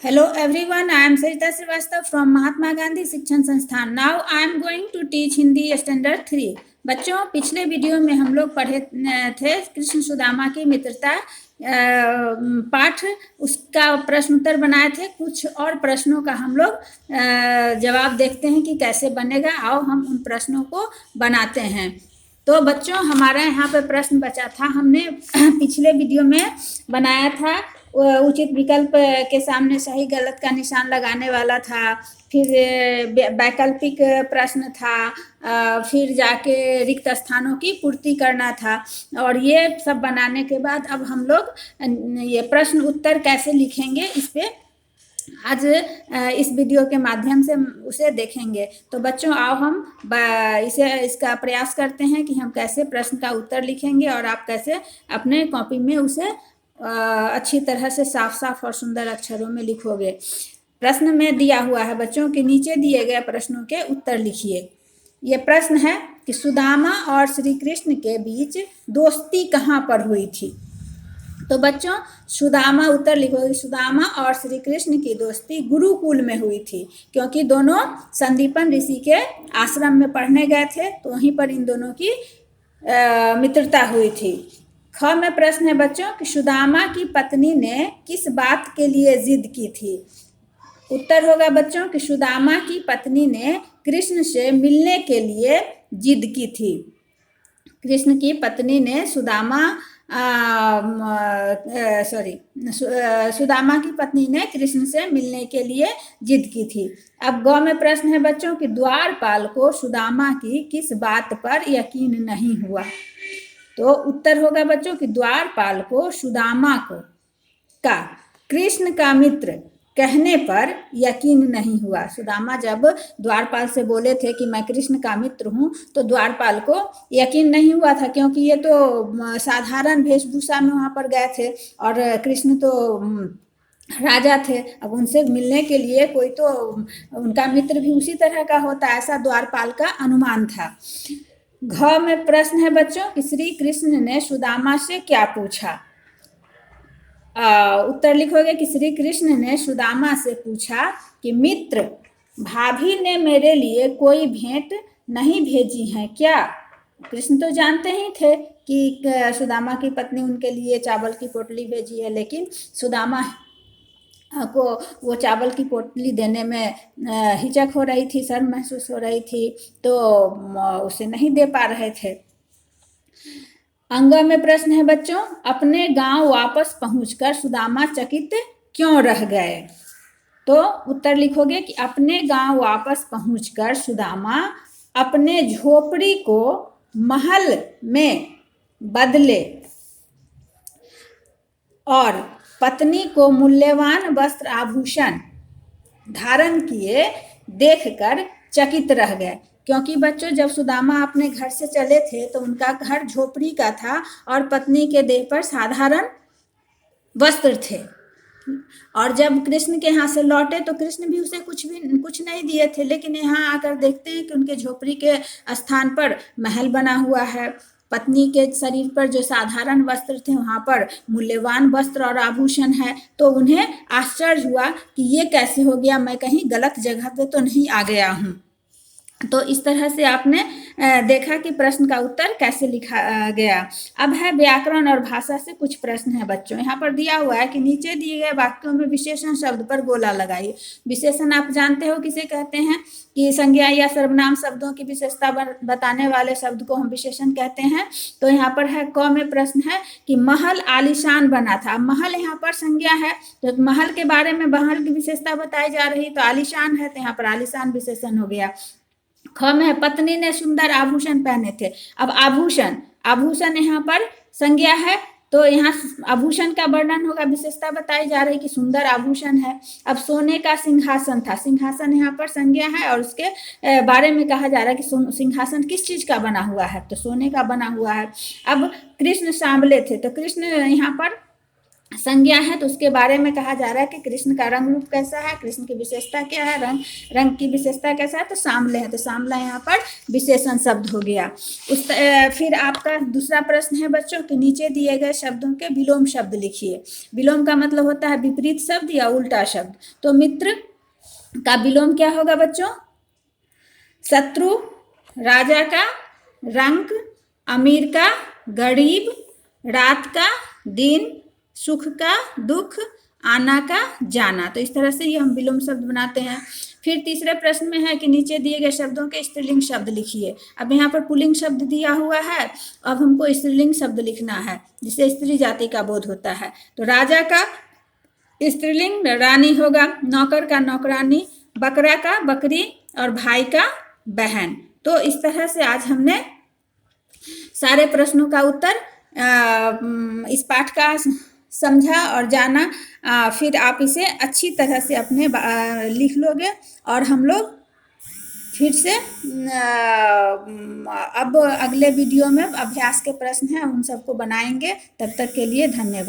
Hello everyone, I am Sarita Srivastava from Mahatma Gandhi शिक्षण संस्थान. Now I am going to teach Hindi standard 3. बच्चों, पिछले video में हम लोग पढ़े थे कृष्ण सुदामा की मित्रता पाठ, उसका प्रश्न उत्तर बनाए थे. कुछ और प्रश्नों का हम लोग जवाब देखते हैं कि कैसे बनेगा. आओ हम उन प्रश्नों को बनाते हैं. तो बच्चों, हमारा यहाँ पर प्रश्न बचा था. हमने पिछले वीडियो में बनाया था उचित विकल्प के सामने सही गलत का निशान लगाने वाला था. फिर वैकल्पिक प्रश्न था. फिर जाके रिक्त स्थानों की पूर्ति करना था. और ये सब बनाने के बाद अब हम लोग ये प्रश्न उत्तर कैसे लिखेंगे, इस पे आज इस वीडियो के माध्यम से उसे देखेंगे. तो बच्चों, आओ हम इसका प्रयास करते हैं कि हम कैसे प्रश्न का उत्तर लिखेंगे और आप कैसे अपने कॉपी में उसे अच्छी तरह से साफ साफ और सुंदर अक्षरों में लिखोगे. प्रश्न में दिया हुआ है बच्चों के नीचे दिए गए प्रश्नों के उत्तर लिखिए. ये प्रश्न है कि सुदामा और श्री कृष्ण के बीच दोस्ती कहाँ पर हुई थी. तो बच्चों, सुदामा उत्तर लिखोगे. सुदामा और श्री कृष्ण की दोस्ती गुरुकुल में हुई थी, क्योंकि दोनों संदीपन ऋषि के आश्रम में पढ़ने गए थे, तो वहीं पर इन दोनों की मित्रता हुई थी. ख में प्रश्न है बच्चों कि सुदामा की पत्नी ने किस बात के लिए जिद की थी. उत्तर होगा बच्चों कि सुदामा की पत्नी ने कृष्ण से मिलने के लिए जिद की थी. कृष्ण की पत्नी ने सुदामा की पत्नी ने कृष्ण से मिलने के लिए जिद की थी. अब ग में प्रश्न है बच्चों कि द्वारपाल को सुदामा की किस बात पर यकीन नहीं हुआ. तो उत्तर होगा बच्चों कि द्वारपाल को सुदामा का कृष्ण का मित्र कहने पर यकीन नहीं हुआ. सुदामा जब द्वारपाल से बोले थे कि मैं कृष्ण का मित्र हूँ, तो द्वारपाल को यकीन नहीं हुआ था, क्योंकि ये तो साधारण वेशभूषा में वहाँ पर गए थे और कृष्ण तो राजा थे. अब उनसे मिलने के लिए कोई तो उनका मित्र भी उसी तरह का होता, ऐसा द्वारपाल का अनुमान था. घ में प्रश्न है बच्चों कि श्री कृष्ण ने सुदामा से क्या पूछा. उत्तर लिखोगे कि श्री कृष्ण ने सुदामा से पूछा कि मित्र, भाभी ने मेरे लिए कोई भेंट नहीं भेजी है क्या. कृष्ण तो जानते ही थे कि सुदामा की पत्नी उनके लिए चावल की पोटली भेजी है, लेकिन सुदामा को वो चावल की पोटली देने में हिचक हो रही थी, शर्म महसूस हो रही थी, तो उसे नहीं दे पा रहे थे. अंग में प्रश्न है बच्चों, अपने गांव वापस पहुंचकर सुदामा चकित क्यों रह गए. तो उत्तर लिखोगे कि अपने गांव वापस पहुंचकर सुदामा अपने झोपड़ी को महल में बदले और पत्नी को मूल्यवान वस्त्र आभूषण धारण किए देखकर चकित रह गए. क्योंकि बच्चों, जब सुदामा अपने घर से चले थे तो उनका घर झोपड़ी का था और पत्नी के देह पर साधारण वस्त्र थे. और जब कृष्ण के यहाँ से लौटे तो कृष्ण भी उसे कुछ नहीं दिए थे, लेकिन यहाँ आकर देखते हैं कि उनके झोपड़ी के स्थान पर महल बना हुआ है. पत्नी के शरीर पर जो साधारण वस्त्र थे वहाँ पर मूल्यवान वस्त्र और आभूषण है. तो उन्हें आश्चर्य हुआ कि ये कैसे हो गया, मैं कहीं गलत जगह पे तो नहीं आ गया हूँ. तो इस तरह से आपने देखा कि प्रश्न का उत्तर कैसे लिखा गया. अब है व्याकरण और भाषा से कुछ प्रश्न है बच्चों. यहाँ पर दिया हुआ है कि नीचे दिए गए वाक्यों में विशेषण शब्द पर गोला लगाइए. विशेषण आप जानते हो किसे कहते हैं, कि संज्ञा या सर्वनाम शब्दों की विशेषता बताने वाले शब्द को हम विशेषण कहते हैं. तो यहाँ पर है क में प्रश्न है कि महल आलीशान बना था. महल यहाँ पर संज्ञा है, तो महल के बारे में महल की विशेषता बताई जा रही, तो आलीशान है, तो यहाँ पर आलीशान विशेषण हो गया. ख में है पत्नी ने सुंदर आभूषण पहने थे. अब आभूषण यहाँ पर संज्ञा है, तो यहाँ आभूषण का वर्णन होगा, विशेषता बताई जा रही कि सुंदर आभूषण है. अब सोने का सिंहासन था. सिंहासन यहाँ पर संज्ञा है और उसके बारे में कहा जा रहा है कि सिंहासन किस चीज का बना हुआ है, तो सोने का बना हुआ है. अब कृष्ण सांवले थे, तो कृष्ण यहाँ पर संज्ञा है, तो उसके बारे में कहा जा रहा है कि कृष्ण का रंग रूप कैसा है, कृष्ण की विशेषता क्या है, रंग की विशेषता कैसा है, तो सांवले है, तो सांवला यहाँ पर विशेषण शब्द हो गया। फिर आपका दूसरा प्रश्न है बच्चों कि नीचे दिए गए शब्दों के विलोम शब्द लिखिए। विलोम का मतलब होता है विपरीत शब्द या उल्टा शब्द। तो मित्र का विलोम क्या होगा बच्चों? शत्रु, राजा का, रंक, अमीर का, गरीब, रात का, दिन, सुख का, दुख, आना का, जाना। तो इस तरह से ये हम विलोम शब्द बनाते हैं। फिर तीसरे प्रश्न में है कि नीचे दिए गए शब्दों के स्त्रीलिंग शब्द लिखिए। अब यहाँ पर पुल्लिंग शब्द दिया हुआ है, अब हमको स्त्रीलिंग शब्द लिखना है जिससे स्त्री जाति का बोध होता है। तो राजा का स्त्रीलिंग रानी होगा, नौकर का नौकरानी, बकरा का बकरी और भाई का बहन। तो इस तरह से आज हमने सारे प्रश्नों का उत्तर इस पाठ का समझा और जाना। फिर आप इसे अच्छी तरह से अपने लिख लोगे और हम लोग फिर से अब अगले वीडियो में अभ्यास के प्रश्न हैं उन सबको बनाएंगे। तब तक के लिए धन्यवाद।